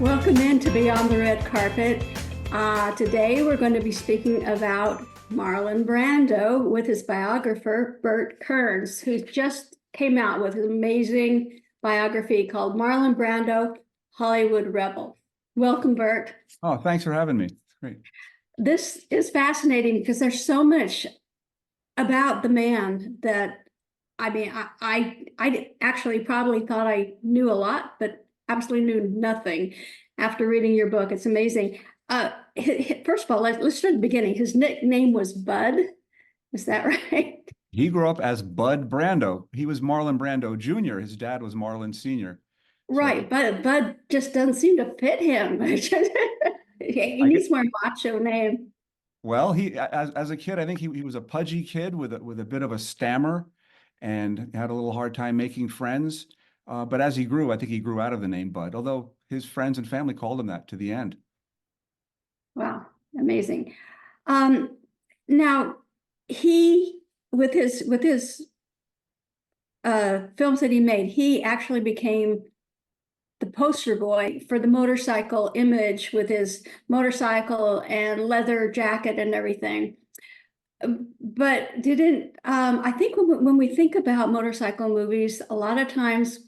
Welcome in to Beyond the Red Carpet. Today we're going to be speaking about Marlon Brando with his biographer, Burt Kearns, who just came out with an amazing biography called Marlon Brando, Hollywood Rebel. Welcome, Burt. Oh, thanks for having me. It's great. This is fascinating because there's so much about the man that, I actually probably thought I knew a lot, but absolutely knew nothing after reading your book. It's amazing. First of all, let's start at the beginning. His nickname was Bud. Is that right? He grew up as Bud Brando. He was Marlon Brando Jr. His dad was Marlon Sr. Right, but Bud just doesn't seem to fit him. He I needs get, more macho name. well, he as a kid, I think he was a pudgy kid with a bit of a stammer and had a little hard time making friends. But as he grew, I think he grew out of the name Bud, although his friends and family called him that to the end. Wow, amazing. Um, Now he with his films that he made, he actually became the poster boy for the motorcycle image with his motorcycle and leather jacket and everything. But didn't I think when we think about motorcycle movies, a lot of times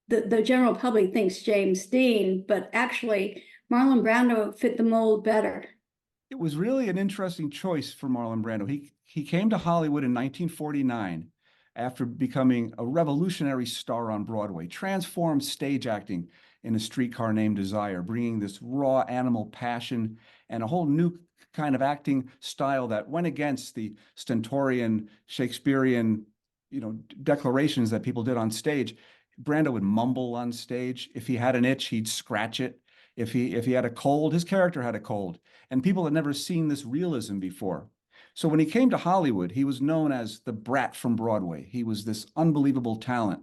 the general public thinks James Dean, but actually Marlon Brando fit the mold better. It was really an interesting choice for Marlon Brando. He came to Hollywood in 1949 after becoming a revolutionary star on Broadway, transformed stage acting in A Streetcar Named Desire, bringing this raw animal passion and a whole new kind of acting style that went against the stentorian Shakespearean, declarations that people did on stage. Brando would mumble on stage. If he had an itch, he'd scratch it. If he had a cold, his character had a cold, and people had never seen this realism before. So when he came to Hollywood, he was known as the brat from Broadway. He was this unbelievable talent.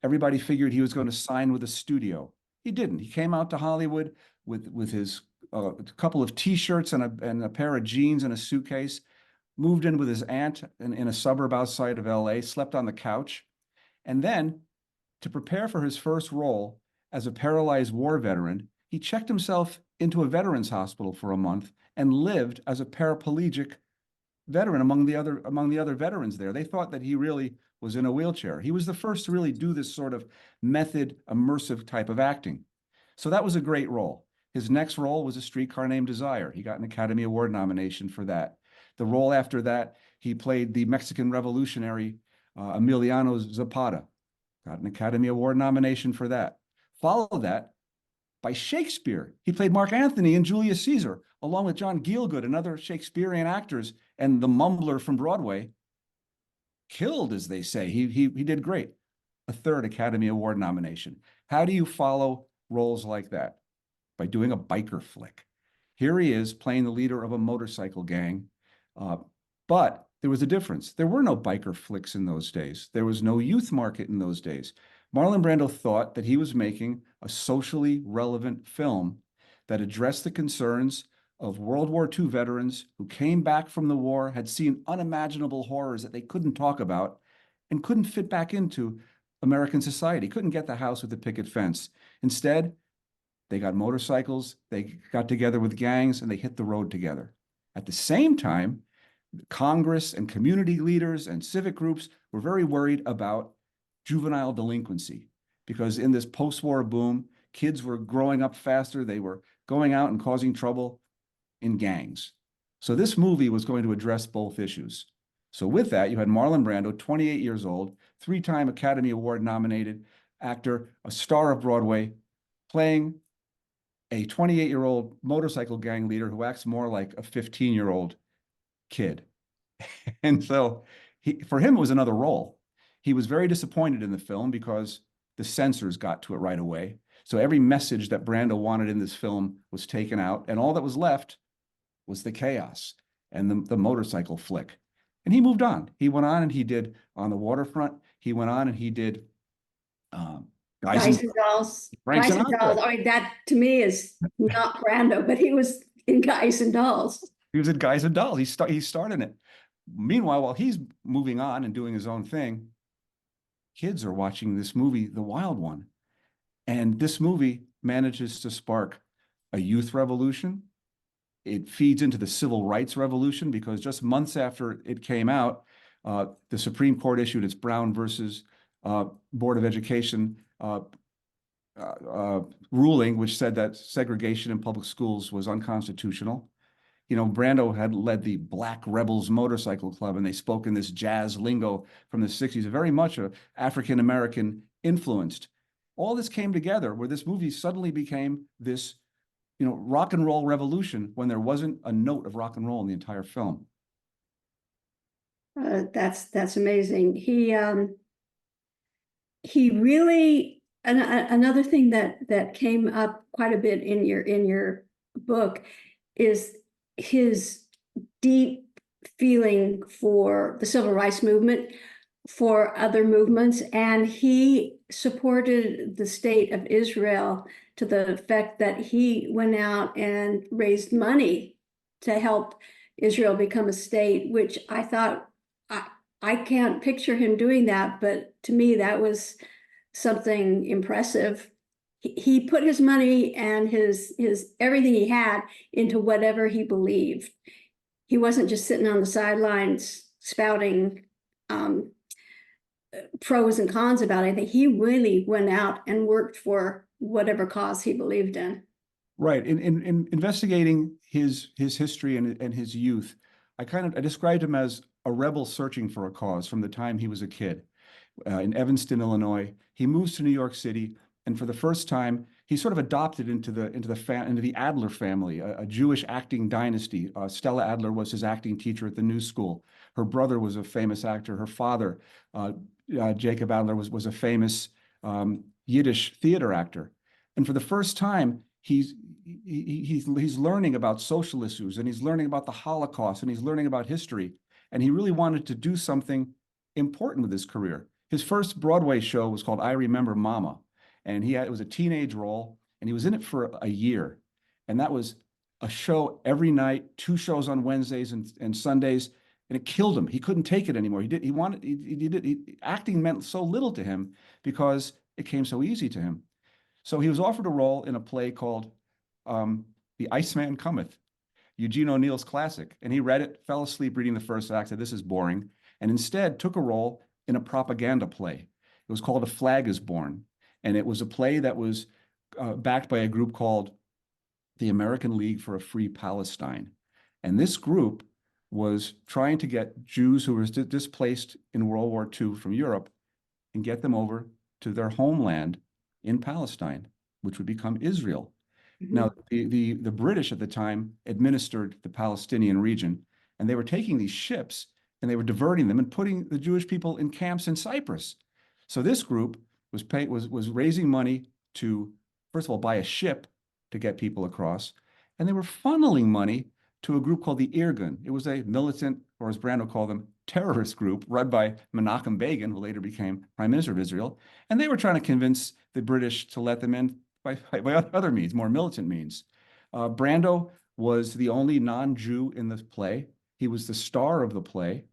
Everybody figured he was going to sign with a studio. He didn't. He came out to Hollywood with his couple of T-shirts and a pair of jeans and a suitcase, moved in with his aunt in a suburb outside of LA, slept on the couch, and then to prepare for his first role as a paralyzed war veteran, he checked himself into a veterans hospital for a month and lived as a paraplegic veteran among the other veterans there. They thought that he really was in a wheelchair. He was the first to really do this sort of method, immersive type of acting. So that was a great role. His next role was A Streetcar Named Desire. He got an Academy Award nomination for that. The role after that, he played the Mexican revolutionary Emiliano Zapata. Got an Academy Award nomination for that. Follow that by Shakespeare. He played Mark Antony in Julius Caesar, along with John Gielgud and other Shakespearean actors, and the mumbler from Broadway. Killed, as they say. He did great. A third Academy Award nomination. How do you follow roles like that? By doing a biker flick. Here he is playing the leader of a motorcycle gang, but there was a difference. There were no biker flicks in those days. There was no youth market in those days. Marlon Brando thought that he was making a socially relevant film that addressed the concerns of World War II veterans who came back from the war, had seen unimaginable horrors that they couldn't talk about, and couldn't fit back into American society, couldn't get the house with the picket fence. Instead, they got motorcycles, they got together with gangs, and they hit the road together. At the same time, Congress and community leaders and civic groups were very worried about juvenile delinquency because in this post-war boom, kids were growing up faster. They were going out and causing trouble in gangs. So this movie was going to address both issues. So with that, you had Marlon Brando, 28 years old, three-time Academy Award nominated actor, a star of Broadway, playing a 28-year-old motorcycle gang leader who acts more like a 15-year-old kid. And so for him, it was another role. He was very disappointed in the film because the censors got to it right away. So every message that Brando wanted in this film was taken out, and all that was left was the chaos and the motorcycle flick. And he moved on. He went on and he did On the Waterfront. He went on and he did Guys and Dolls. Frank Guys and Dolls. Sinatra. I mean, that to me is not Brando, but he was in Guys and Dolls. He was in Guys and Dolls. He starred in it. Meanwhile, while he's moving on and doing his own thing, kids are watching this movie, The Wild One. And this movie manages to spark a youth revolution. It feeds into the civil rights revolution because just months after it came out, the Supreme Court issued its Brown versus Board of Education ruling, which said that segregation in public schools was unconstitutional. You know, Brando had led the Black Rebels Motorcycle Club, and they spoke in this jazz lingo from the 60s, very much African-American influenced. All this came together where this movie suddenly became this, you know, rock and roll revolution when there wasn't a note of rock and roll in the entire film. That's amazing. He really, another thing that came up quite a bit in your book is his deep feeling for the civil rights movement, for other movements, and he supported the state of Israel to the effect that he went out and raised money to help Israel become a state, which I thought, I can't picture him doing that, but to me that was something impressive. He put his money and his everything he had into whatever he believed. He wasn't just sitting on the sidelines spouting pros and cons about anything. He really went out and worked for whatever cause he believed in. Right. In investigating his history and his youth, I described him as a rebel searching for a cause from the time he was a kid. In Evanston, Illinois, he moves to New York City, and for the first time, he's sort of adopted into the Adler family, a Jewish acting dynasty. Stella Adler was his acting teacher at the New School. Her brother was a famous actor. Her father, Jacob Adler, was a famous Yiddish theater actor. And for the first time, he's learning about social issues, and he's learning about the Holocaust, and he's learning about history. And he really wanted to do something important with his career. His first Broadway show was called I Remember Mama. And it was a teenage role, and he was in it for a year. And that was a show every night, 2 shows on Wednesdays and Sundays, and it killed him. He couldn't take it anymore. Acting meant so little to him because it came so easy to him. So he was offered a role in a play called The Iceman Cometh, Eugene O'Neill's classic. And he read it, fell asleep reading the first act, said, this is boring, and instead took a role in a propaganda play. It was called A Flag is Born. And it was a play that was backed by a group called the American League for a Free Palestine. And this group was trying to get Jews who were displaced in World War II from Europe and get them over to their homeland in Palestine, which would become Israel. Mm-hmm. Now, the British at the time administered the Palestinian region, and they were taking these ships and they were diverting them and putting the Jewish people in camps in Cyprus. So this group was raising money to, first of all, buy a ship to get people across, and they were funneling money to a group called the Irgun. It was a militant, or as Brando called them, terrorist group run by Menachem Begin, who later became Prime Minister of Israel, and they were trying to convince the British to let them in by other means, more militant means. Brando was the only non-Jew in the play. He was the star of the play.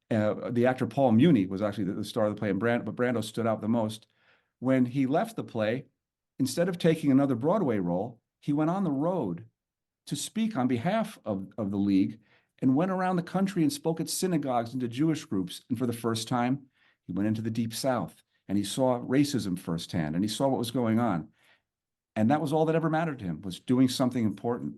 The actor Paul Muni was actually the star of the play, but Brando stood out the most. When he left the play, instead of taking another Broadway role, he went on the road to speak on behalf of the League and went around the country and spoke at synagogues and to Jewish groups. And for the first time, he went into the Deep South and he saw racism firsthand and he saw what was going on. And that was all that ever mattered to him, was doing something important.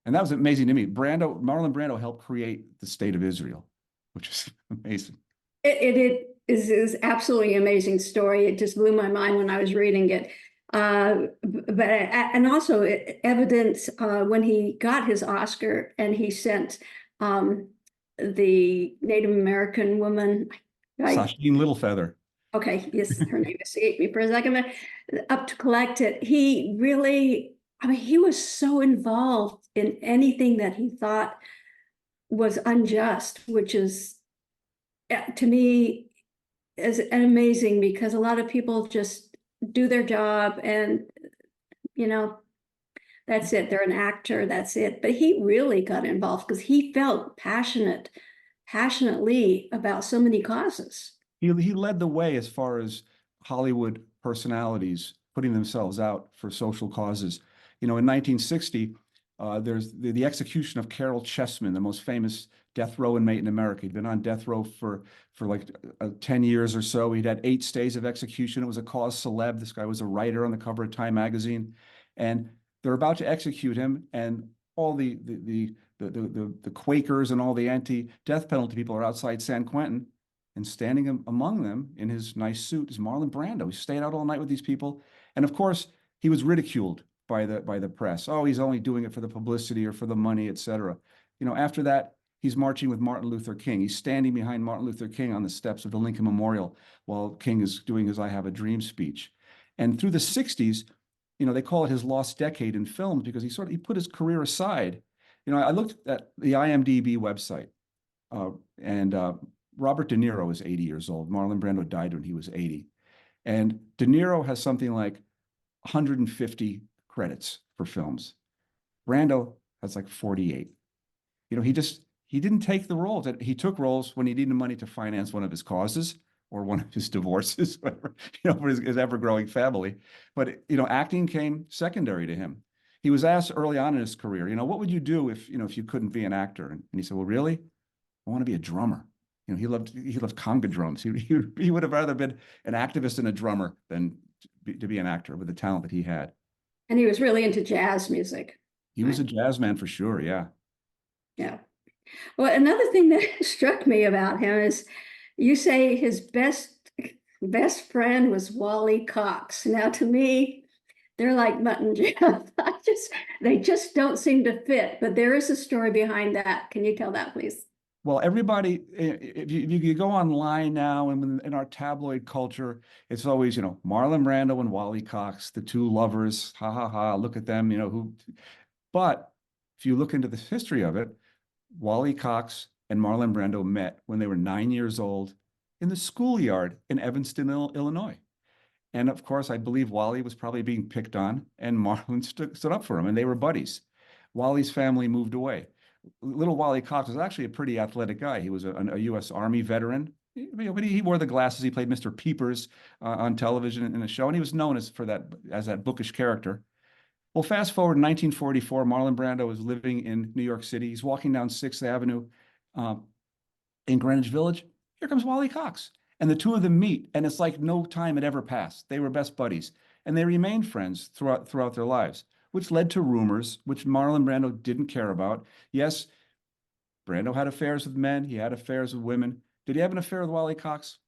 And that was amazing to me. Marlon Brando helped create the state of Israel, which is amazing. It is absolutely amazing story. It just blew my mind when I was reading it. And also evidence when he got his Oscar and he sent the Native American woman, Sasheen Littlefeather. Okay, yes, her name escaped me for a second, up to collect it. He really, he was so involved in anything that he thought was unjust, which is, to me, is amazing, because a lot of people just do their job and, that's it. They're an actor, that's it. But he really got involved because he felt passionately about so many causes. He led the way as far as Hollywood personalities putting themselves out for social causes. In 1960, there's the execution of Carroll Chessman, the most famous death row inmate in America. He'd been on death row for like 10 years or so. He'd had 8 stays of execution. It was a cause celeb. This guy was a writer on the cover of Time magazine, and they're about to execute him. And all the Quakers and all the anti-death penalty people are outside San Quentin, and standing among them in his nice suit is Marlon Brando. He stayed out all night with these people, and of course, he was ridiculed by the press. Oh, he's only doing it for the publicity or for the money, etc. After that, he's marching with Martin Luther King. He's standing behind Martin Luther King on the steps of the Lincoln Memorial while King is doing his "I Have a Dream" speech. And through the 60s, they call it his lost decade in films because he put his career aside. I looked at the IMDb website, and Robert De Niro is 80 years old. Marlon Brando died when he was 80. And De Niro has something like 150 credits for films. Brando has like 48. He didn't take the roles. He took roles when he needed money to finance one of his causes or one of his divorces, whatever, for his ever-growing family. But, acting came secondary to him. He was asked early on in his career, what would you do if you couldn't be an actor? And he said, well, really? I want to be a drummer. He loved conga drums. He would have rather been an activist and a drummer than to be an actor with the talent that he had. And he was really into jazz music. He was a jazz man for sure, yeah. Yeah. Well, another thing that struck me about him is you say his best friend was Wally Cox. Now, to me, they're like mutton jam. They just don't seem to fit. But there is a story behind that. Can you tell that, please? Well, everybody, if you go online now and in our tabloid culture, it's always, Marlon Brando and Wally Cox, the two lovers, ha ha ha, look at them, But if you look into the history of it, Wally Cox and Marlon Brando met when they were 9 years old in the schoolyard in Evanston, Illinois. And of course, I believe Wally was probably being picked on, and Marlon stood up for him, and they were buddies. Wally's family moved away. Little Wally Cox was actually a pretty athletic guy. He was a U.S. Army veteran, but he wore the glasses. He played Mr. Peepers on television in a show, and he was known as that bookish character. Well, fast forward in 1944, Marlon Brando was living in New York City. He's walking down 6th Avenue in Greenwich Village. Here comes Wally Cox. And the two of them meet, and it's like no time had ever passed. They were best buddies, and they remained friends throughout their lives, which led to rumors, which Marlon Brando didn't care about. Yes, Brando had affairs with men. He had affairs with women. Did he have an affair with Wally Cox?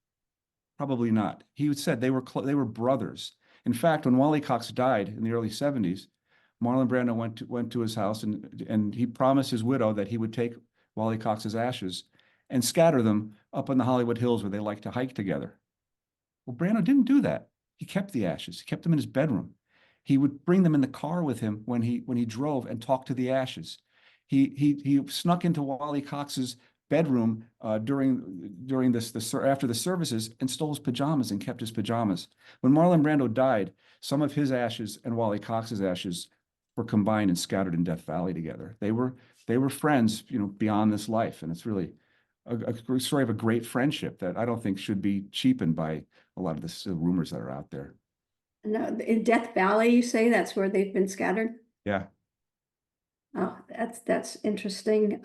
Probably not. He said they were brothers. In fact, when Wally Cox died in the early 70s, Marlon Brando went to his house and he promised his widow that he would take Wally Cox's ashes and scatter them up in the Hollywood Hills where they like to hike together. Well, Brando didn't do that. He kept the ashes. He kept them in his bedroom. He would bring them in the car with him when he drove and talked to the ashes. He snuck into Wally Cox's bedroom during after the services and stole his pajamas and kept his pajamas. When Marlon Brando died, some of his ashes and Wally Cox's ashes were combined and scattered in Death Valley together. They were friends, beyond this life, and it's really a story of a great friendship that I don't think should be cheapened by a lot of the rumors that are out there. No, in Death Valley, you say that's where they've been scattered? Yeah. Oh, that's interesting.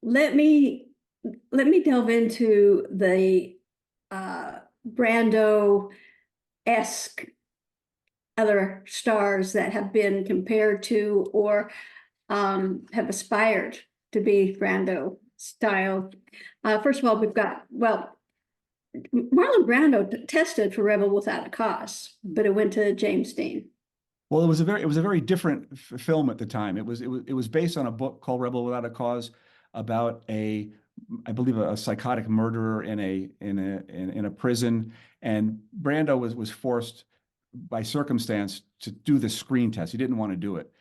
Let me delve into the Brando-esque other stars that have been compared to or have aspired to be Brando style. First of all, we've got, Marlon Brando tested for Rebel Without a Cause, but it went to James Dean. Well, it was a very different film at the time. It was based on a book called Rebel Without a Cause about I believe a psychotic murderer in a prison, and Brando was forced by circumstance to do the screen test. He didn't want to do it.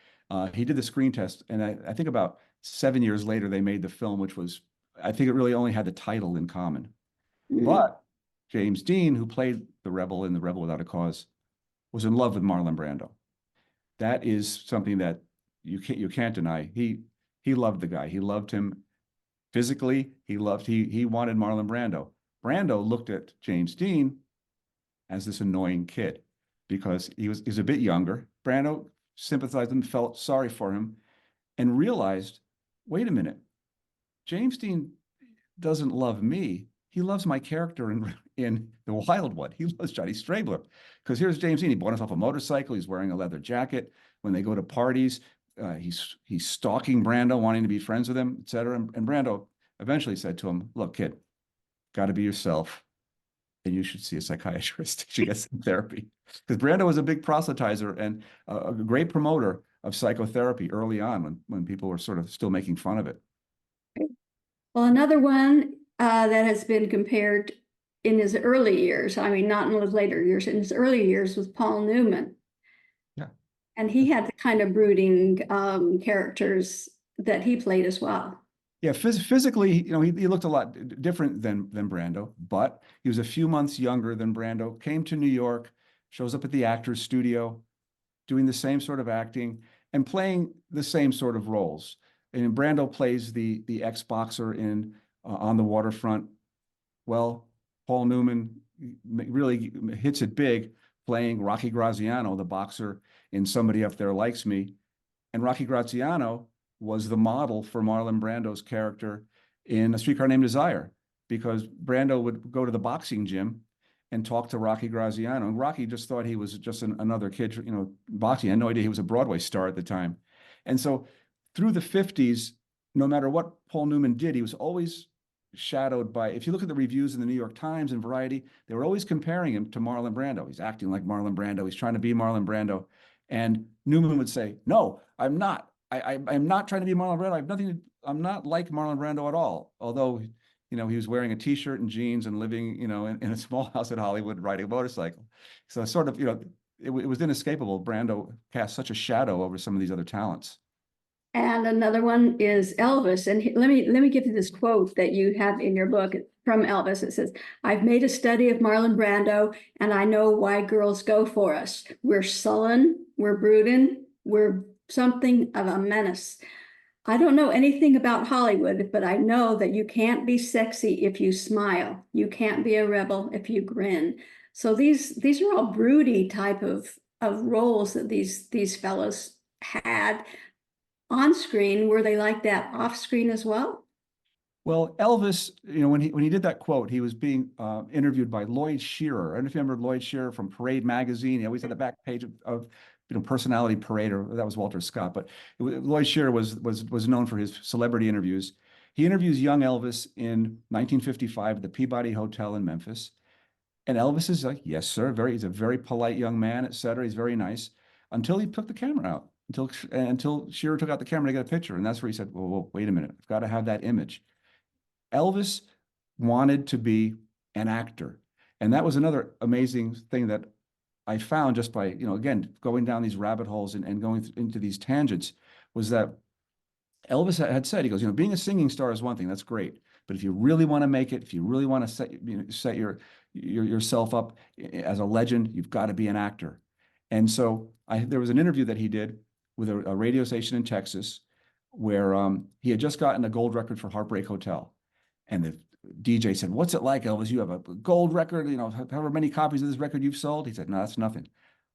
He did the screen test, and I think about 7 years later they made the film, which was, I think it really only had the title in common. But James Dean, who played the rebel in The Rebel Without a Cause, was in love with Marlon Brando. That is something that you can't deny. He loved the guy. He loved him physically. He wanted Marlon Brando. Brando looked at James Dean as this annoying kid. because he's a bit younger. Brando sympathized with him, felt sorry for him, and realized, wait a minute, James Dean doesn't love me. He loves my character in The Wild One. He loves Johnny Strangler. Because here's James Dean. He bought himself a motorcycle. He's wearing a leather jacket. When they go to parties, he's stalking Brando, wanting to be friends with him, et cetera. And Brando eventually said to him, look, kid, got to be yourself. And you should see a psychiatrist. You should get some therapy. Because Brando was a big proselytizer and a great promoter of psychotherapy early on when people were sort of still making fun of it. Well, another one that has been compared in his early years, I mean, not in his later years, in his early years, was Paul Newman. Yeah. And he had the kind of brooding characters that he played as well. Yeah, physically, he looked a lot different than Brando, but he was a few months younger than Brando, came to New York, shows up at the actor's studio, doing the same sort of acting and playing the same sort of roles. And Brando plays the ex-boxer in On the Waterfront. Well, Paul Newman really hits it big, playing Rocky Graziano, the boxer in Somebody Up There Likes Me. And Rocky Graziano was the model for Marlon Brando's character in A Streetcar Named Desire, because Brando would go to the boxing gym and talk to Rocky Graziano. And Rocky just thought he was just another kid, boxing. I had no idea he was a Broadway star at the time. And so through the 50s, no matter what Paul Newman did, he was always shadowed by, if you look at the reviews in the New York Times and Variety, they were always comparing him to Marlon Brando. He's acting like Marlon Brando. He's trying to be Marlon Brando. And Newman would say, no, I'm not. I'm not trying to be Marlon Brando. I have nothing I'm not like Marlon Brando at all. Although, he was wearing a t-shirt and jeans and living, in a small house in Hollywood, riding a motorcycle. So sort of, it was inescapable. Brando cast such a shadow over some of these other talents. And another one is Elvis. And let me give you this quote that you have in your book from Elvis. It says, "I've made a study of Marlon Brando, and I know why girls go for us. We're sullen, we're brooding, we're something of a menace. I don't know anything about Hollywood, but I know that you can't be sexy if you smile. You can't be a rebel if you grin." So these are all broody type of roles that these fellows had on screen. Were they like that off screen as well? Well, Elvis, when he did that quote, he was being interviewed by Lloyd Shearer. I don't know if you remember Lloyd Shearer from Parade magazine. He always had the back page of Personality Parade, or that was Walter Scott. But Lloyd Shearer was known for his celebrity interviews. He interviews young Elvis in 1955 at the Peabody Hotel in Memphis. And Elvis is like, yes, sir. He's a very polite young man, et cetera. He's very nice, until he took the camera out, until Shearer took out the camera to get a picture. And that's where he said, well, wait a minute. I've got to have that image. Elvis wanted to be an actor. And that was another amazing thing that I found just by, again, going down these rabbit holes and going into these tangents, was that Elvis had said, he goes, being a singing star is one thing, that's great. But if you really want to make it, if you really want to set yourself up as a legend, you've got to be an actor. And so there was an interview that he did with a radio station in Texas where he had just gotten a gold record for Heartbreak Hotel. And the DJ said, "What's it like, Elvis? You have a gold record, however many copies of this record you've sold?" He said, "No, that's nothing.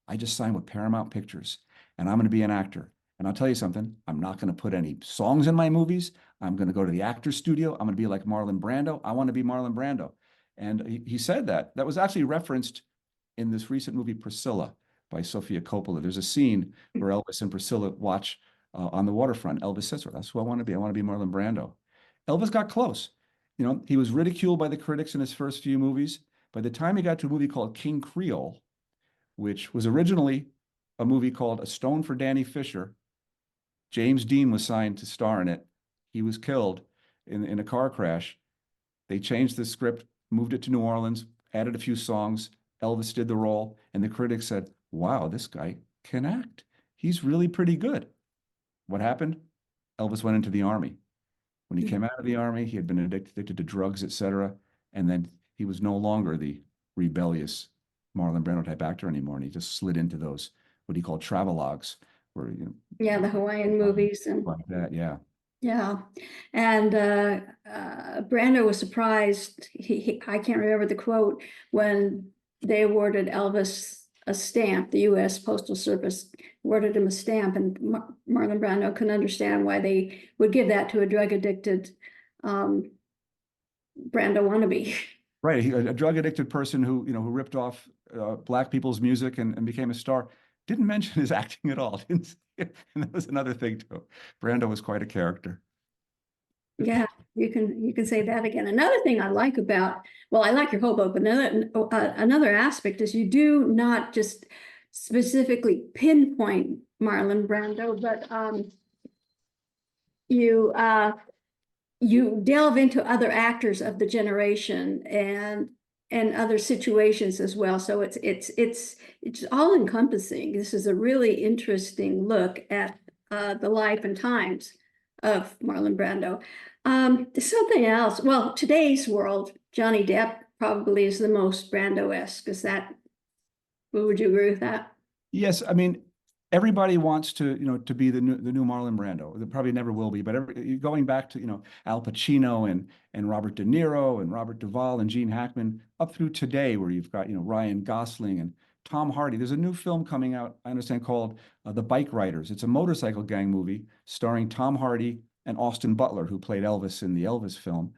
I just signed with Paramount Pictures, and I'm going to be an actor. And I'll tell you something, I'm not going to put any songs in my movies. I'm going to go to the actor's studio. I'm going to be like Marlon Brando. I want to be Marlon Brando." And he said that. That was actually referenced in this recent movie, Priscilla, by Sofia Coppola. There's a scene where Elvis and Priscilla watch on the waterfront. Elvis says, "That's who I want to be. I want to be Marlon Brando." Elvis got close. He was ridiculed by the critics in his first few movies. By the time he got to a movie called King Creole, which was originally a movie called A Stone for Danny Fisher, James Dean was signed to star in it. He was killed in a car crash. They changed the script, moved it to New Orleans, added a few songs. Elvis did the role, and the critics said, "Wow, this guy can act. He's really pretty good." What happened? Elvis went into the Army. When he came out of the Army, he had been addicted to drugs, et cetera. And then he was no longer the rebellious Marlon Brando type actor anymore. And he just slid into those, what he called travelogues, where, Yeah, the Hawaiian movies and like that. Yeah. yeah. And Brando was surprised. I can't remember the quote, when they awarded Elvis a stamp. The U.S. Postal Service awarded him a stamp, and Marlon Brando couldn't understand why they would give that to a drug addicted Brando wannabe. Right, a drug addicted person who, who ripped off Black people's music and became a star. Didn't mention his acting at all. Didn't say it. And that was another thing too. Brando was quite a character. Yeah, you can say that again. Another thing I like about, well, I like your hobo, but another aspect is you do not just specifically pinpoint Marlon Brando, but you delve into other actors of the generation and other situations as well. So it's all encompassing. This is a really interesting look at the life and times of Marlon Brando. Something else. Well, today's world, Johnny Depp probably is the most Brando-esque. Would you agree with that? Yes, I mean, everybody wants to, to be the new Marlon Brando. There probably never will be, but going back to, Al Pacino and Robert De Niro and Robert Duvall and Gene Hackman up through today, where you've got, Ryan Gosling and Tom Hardy. There's a new film coming out, I understand, called The Bike Riders. It's a motorcycle gang movie starring Tom Hardy and Austin Butler, who played Elvis in the Elvis film.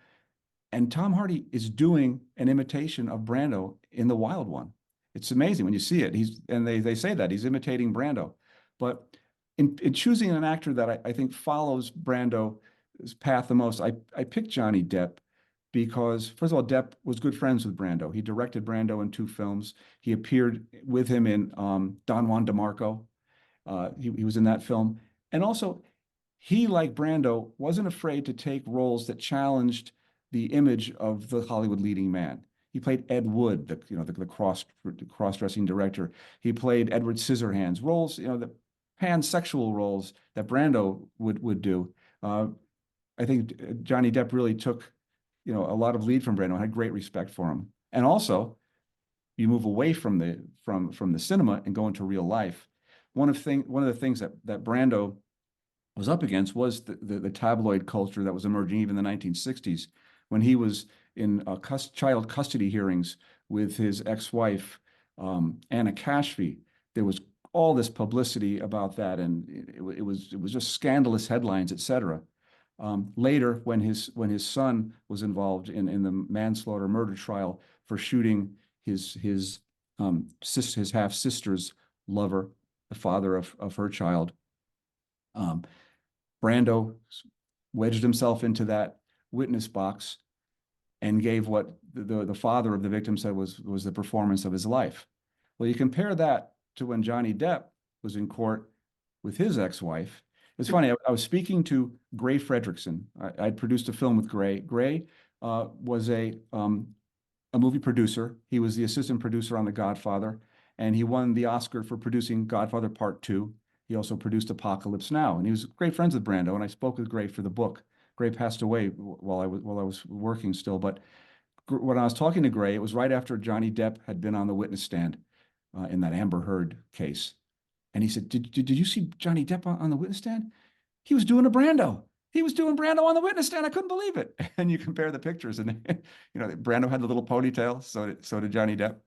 And Tom Hardy is doing an imitation of Brando in The Wild One. It's amazing when you see it. They say that he's imitating Brando. But in choosing an actor that I think follows Brando's path the most, I picked Johnny Depp because, first of all, Depp was good friends with Brando. He directed Brando in 2 films. He appeared with him in Don Juan DeMarco. He was in that film. And also, he, like Brando, wasn't afraid to take roles that challenged the image of the Hollywood leading man. He played Ed Wood, the cross-dressing director. He played Edward Scissorhands, roles, the pansexual roles that Brando would do. I think Johnny Depp really took, a lot of lead from Brando. I had great respect for him. And also, you move away from the cinema and go into real life. One of the things that Brando was up against was the tabloid culture that was emerging even in the 1960s, when he was in child custody hearings with his ex-wife, Anna Cashby. There was all this publicity about that, and it was just scandalous headlines, etc. Later, when his son was involved in the manslaughter murder trial for shooting his half sister's lover, the father of her child, Brando wedged himself into that witness box and gave what the father of the victim said was the performance of his life. Well, you compare that to when Johnny Depp was in court with his ex-wife. It's funny, I was speaking to Gray Fredrickson. I'd produced a film with Gray. Gray was a movie producer. He was the assistant producer on The Godfather, and he won the Oscar for producing Godfather Part 2. He also produced Apocalypse Now, and he was great friends with Brando, and I spoke with Gray for the book. Gray passed away while I was working still, but when I was talking to Gray, it was right after Johnny Depp had been on the witness stand in that Amber Heard case. And he said, did you see Johnny Depp on the witness stand? He was doing a Brando. He was doing Brando on the witness stand. I couldn't believe it. And you compare the pictures, and Brando had the little ponytail, so did Johnny Depp.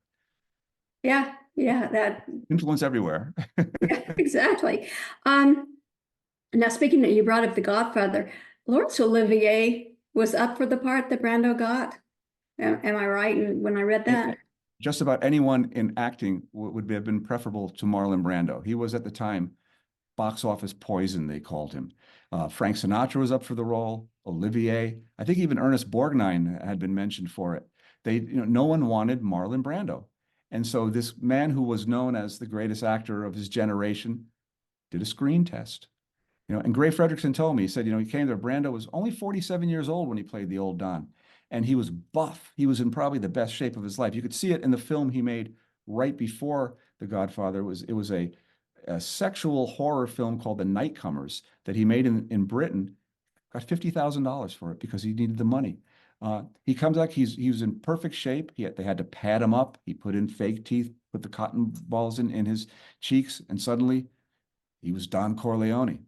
Yeah, that Influence everywhere. yeah, exactly. Now speaking of, you brought up The Godfather, Laurence Olivier was up for the part that Brando got. Am I right when I read that? Just about anyone in acting would have been preferable to Marlon Brando. He was at the time box office poison, they called him. Frank Sinatra was up for the role. Olivier, I think even Ernest Borgnine had been mentioned for it. No one wanted Marlon Brando. And so this man who was known as the greatest actor of his generation did a screen test. And Gray Fredrickson told me, he said, he came there, Brando was only 47 years old when he played the old Don. And he was buff. He was in probably the best shape of his life. You could see it in the film he made right before The Godfather. It was a sexual horror film called The Nightcomers that he made in Britain. Got $50,000 for it because he needed the money. He comes back, he was in perfect shape. They had to pad him up. He put in fake teeth, put the cotton balls in his cheeks, and suddenly he was Don Corleone.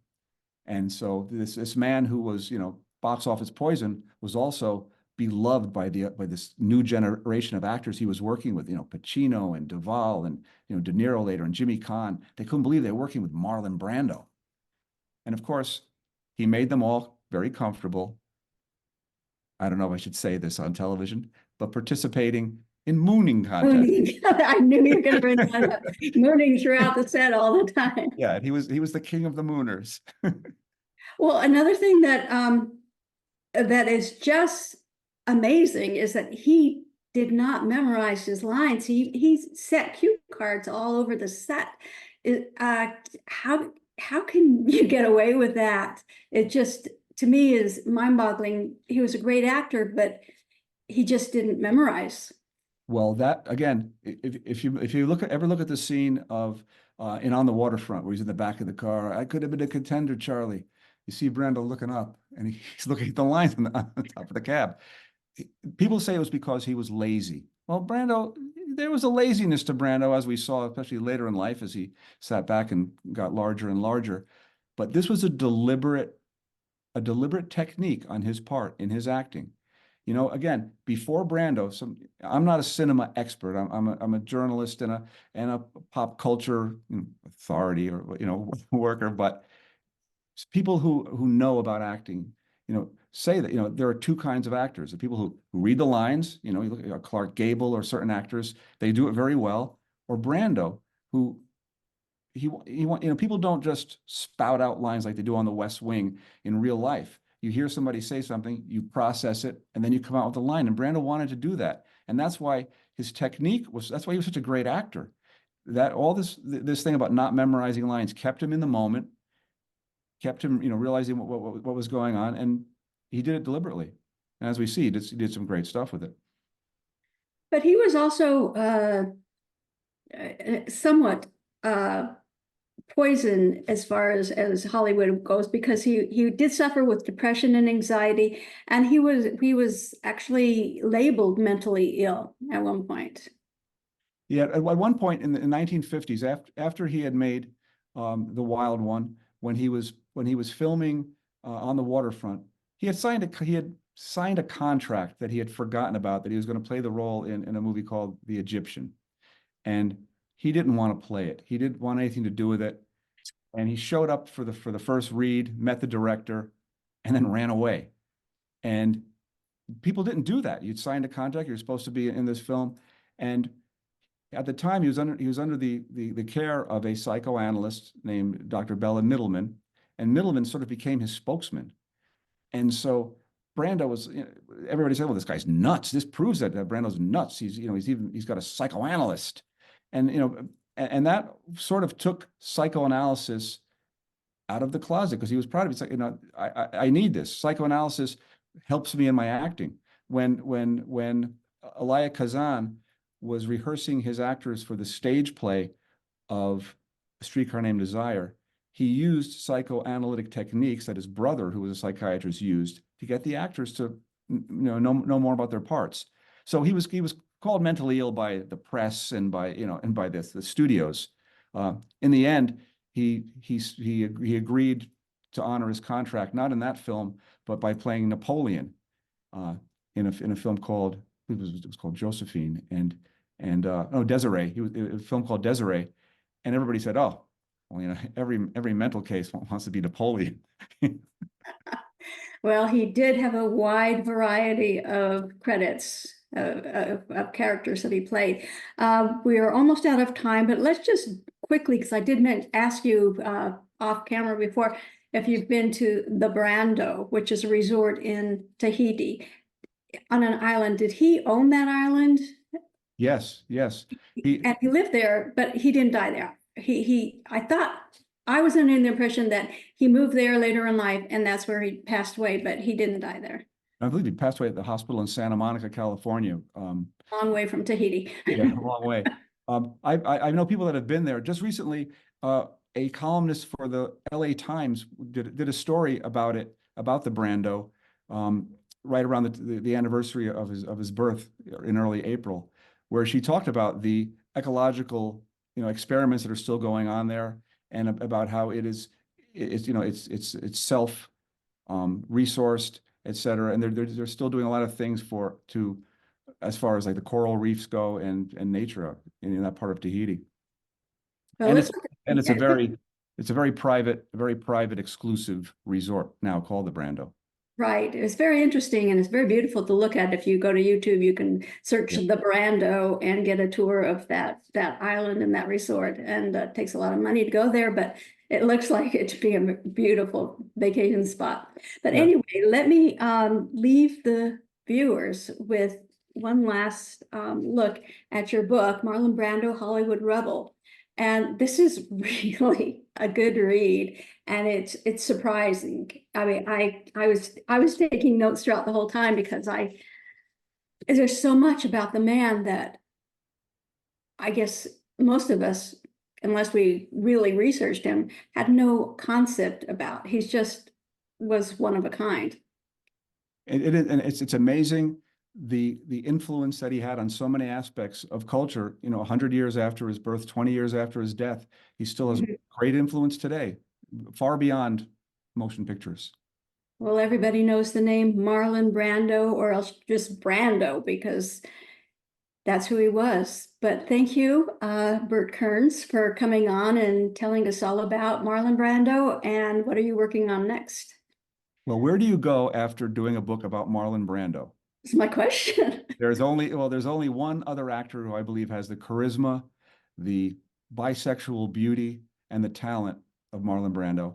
And so this man who was, box office poison was also beloved by this new generation of actors he was working with, Pacino and Duvall and, De Niro later and Jimmy Caan. They couldn't believe they were working with Marlon Brando. And of course, he made them all very comfortable. I don't know if I should say this on television, but participating in mooning contests. Mooning. I knew you were going to bring that up. Mooning throughout the set all the time. Yeah, he was the king of the mooners. Well, another thing that is just amazing is that he did not memorize his lines. He set cue cards all over the set. How can you get away with that? It just, to me, is mind-boggling. He was a great actor, but he just didn't memorize. Well, that again, if you ever look at the scene of in On the Waterfront where he's in the back of the car, I could have been a contender, Charlie. You see Brando looking up and he's looking at the lines on the top of the cab. People say it was because he was lazy. Well, Brando, there was a laziness to Brando, as we saw, especially later in life, as he sat back and got larger and larger. But this was a deliberate technique on his part in his acting. Again, before Brando, I'm not a cinema expert. I'm a journalist and a pop culture authority or worker, but people who know about acting, say that there are two kinds of actors: the people who read the lines. You look at Clark Gable or certain actors, they do it very well. Or Brando, who people don't just spout out lines like they do on The West Wing in real life. You hear somebody say something, you process it, and then you come out with a line. And Brando wanted to do that, and that's why his technique that's why he was such a great actor. That all this thing about not memorizing lines kept him in the moment, kept him, realizing what was going on, and he did it deliberately. And as we see, he did some great stuff with it. But he was also somewhat poison as far as Hollywood goes, because he did suffer with depression and anxiety, and he was actually labeled mentally ill at one point. Yeah, at one point in the 1950s, after he had made The Wild One, when he was filming On the Waterfront, he had signed a contract that he had forgotten about, that he was going to play the role in a movie called The Egyptian, and he didn't want to play it. He didn't want anything to do with it, and he showed up for the first read, met the director, and then ran away. And people didn't do that. You'd signed a contract. You're supposed to be in this film, and at the time, he was under the care of a psychoanalyst named Dr. Bella Middleman, and Middleman sort of became his spokesman. And so Brando was, everybody said, "Well, this guy's nuts." This proves that Brando's nuts. He's got a psychoanalyst, and and that sort of took psychoanalysis out of the closet, because he was proud of it. He's like, I need this. Psychoanalysis helps me in my acting. When Elia Kazan was rehearsing his actors for the stage play of A Streetcar Named Desire, he used psychoanalytic techniques that his brother, who was a psychiatrist, used to get the actors to know more about their parts. So he was called mentally ill by the press and by the studios. In the end, he agreed to honor his contract, not in that film, but by playing Napoleon in a film called, it was called Josephine, and Desiree. He was a film called Desiree, and everybody said, "Oh, well, every mental case wants to be Napoleon." Well, he did have a wide variety of credits of characters that he played. We are almost out of time, but let's just quickly, because I did ask you off camera before, if you've been to the Brando, which is a resort in Tahiti on an island. Did he own that island? Yes. And he lived there, but he didn't die there. I thought, I was under the impression that he moved there later in life, and that's where he passed away, but he didn't die there. I believe he passed away at the hospital in Santa Monica, California. Long way from Tahiti. Yeah, a long way. I know people that have been there. Just recently, a columnist for the LA Times did a story about the Brando, right around the anniversary of his birth in early April, where she talked about the ecological experiments that are still going on there, and about how it's self resourced, et cetera. And they're still doing a lot of things as far as like the coral reefs go and nature in that part of Tahiti. Well, And it's it's a very private, exclusive resort now called the Brando. right. It's very interesting and it's very beautiful to look at. If you go to YouTube, you can search the Brando and get a tour of that island and that resort. And it takes a lot of money to go there, but it looks like it should be a beautiful vacation spot. But anyway, let me leave the viewers with one last look at your book, Marlon Brando, Hollywood Rebel. And this is really a good read, and it's surprising. I mean, I was taking notes throughout the whole time because there's so much about the man that I guess most of us, unless we really researched him, had no concept about. He's just was one of a kind. It is, and it's amazing the influence that he had on so many aspects of culture. 100 years after his birth, 20 years after his death, he still has great influence today, far beyond motion pictures. Well, everybody knows the name Marlon Brando, or else just Brando, because that's who he was. But thank you, Burt Kearns, for coming on and telling us all about Marlon Brando. And what are you working on next? Well, where do you go after doing a book about Marlon Brando? That's my question. There's only one other actor who I believe has the charisma, the bisexual beauty, and the talent of Marlon Brando,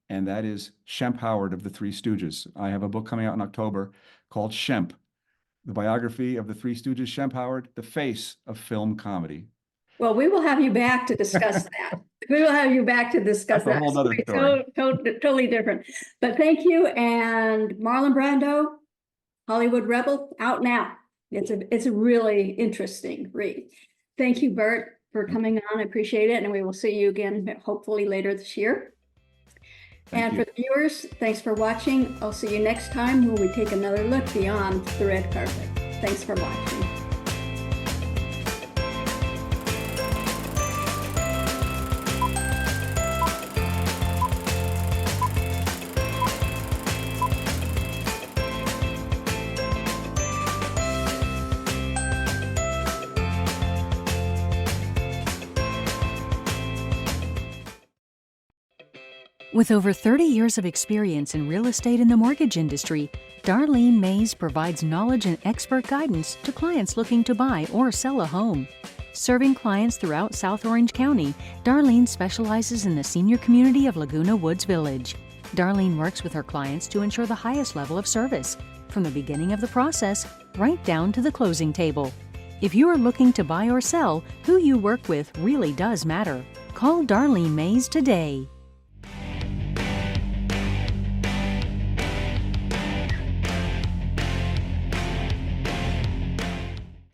and that is Shemp Howard of the Three Stooges. I have a book coming out in October called Shemp, the biography of the Three Stooges, Shemp Howard, the face of film comedy. Well, we will have you back to discuss that. We will have you back to discuss That's a whole other story. Totally different. But thank you, and Marlon Brando, Hollywood Rebel, out now. It's a really interesting read. Thank you, Burt, for coming on. I appreciate it, and we will see you again hopefully later this year. And for the viewers, thanks for watching. I'll see you next time when we take another look beyond the red carpet. Thanks for watching. With over 30 years of experience in real estate and the mortgage industry, Darlene Mays provides knowledge and expert guidance to clients looking to buy or sell a home. Serving clients throughout South Orange County, Darlene specializes in the senior community of Laguna Woods Village. Darlene works with her clients to ensure the highest level of service, from the beginning of the process right down to the closing table. If you are looking to buy or sell, who you work with really does matter. Call Darlene Mays today.